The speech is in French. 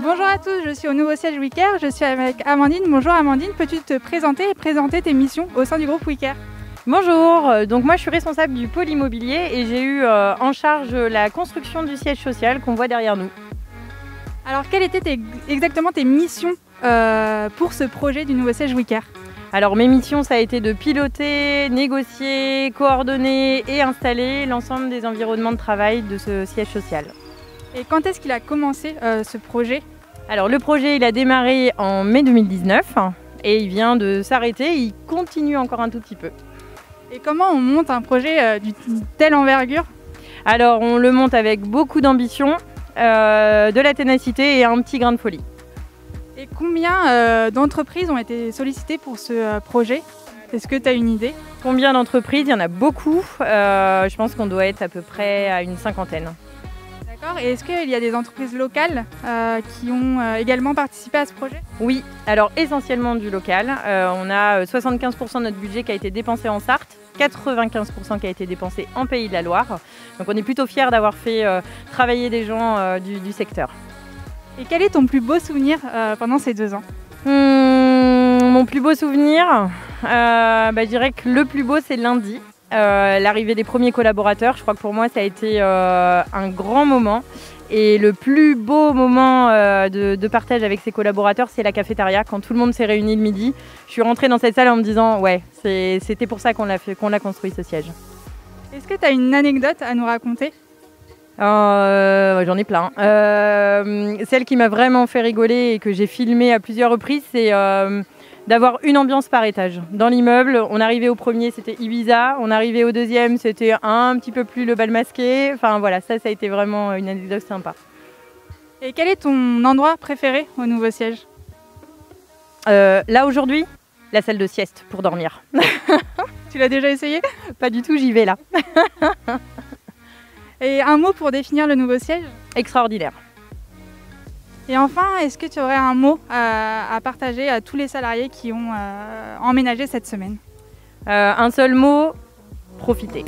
Bonjour à tous, je suis au nouveau siège WeCare, je suis avec Amandine. Bonjour Amandine, peux-tu te présenter et présenter tes missions au sein du groupe WeCare? Bonjour, donc moi je suis responsable du pôle immobilier et j'ai eu en charge la construction du siège social qu'on voit derrière nous. Alors quelles étaient exactement tes missions pour ce projet du nouveau siège WeCare? Alors mes missions, ça a été de piloter, négocier, coordonner et installer l'ensemble des environnements de travail de ce siège social. Et quand est-ce qu'il a commencé ce projet? Alors le projet il a démarré en mai 2019 et il vient de s'arrêter, il continue encore un tout petit peu. Et comment on monte un projet d'une telle envergure? Alors on le monte avec beaucoup d'ambition, de la ténacité et un petit grain de folie. Et combien d'entreprises ont été sollicitées pour ce projet? Est-ce que tu as une idée? Combien d'entreprises? Il y en a beaucoup, je pense qu'on doit être à peu près à une cinquantaine. D'accord. Et est-ce qu'il y a des entreprises locales qui ont également participé à ce projet? Oui, alors essentiellement du local. On a 75% de notre budget qui a été dépensé en Sarthe, 95% qui a été dépensé en Pays de la Loire. Donc on est plutôt fiers d'avoir fait travailler des gens du secteur. Et quel est ton plus beau souvenir pendant ces 2 ans? Mon plus beau souvenir, je dirais que le plus beau c'est lundi. L'arrivée des premiers collaborateurs, je crois que pour moi ça a été un grand moment et le plus beau moment de partage avec ces collaborateurs c'est la cafétéria quand tout le monde s'est réuni le midi. Je suis rentrée dans cette salle en me disant ouais c'était pour ça qu'on l'a construit ce siège. Est-ce que tu as une anecdote à nous raconter? J'en ai plein. Celle qui m'a vraiment fait rigoler et que j'ai filmée à plusieurs reprises c'est d'avoir une ambiance par étage. Dans l'immeuble, on arrivait au premier, c'était Ibiza, on arrivait au deuxième, c'était un petit peu plus le bal masqué. Enfin voilà, ça a été vraiment une anecdote sympa. Et quel est ton endroit préféré au nouveau siège? Là aujourd'hui, la salle de sieste pour dormir. Tu l'as déjà essayé? Pas du tout, j'y vais là. Et un mot pour définir le nouveau siège? Extraordinaire. Et enfin, est-ce que tu aurais un mot à partager à tous les salariés qui ont emménagé cette semaine? Un seul mot, profiter.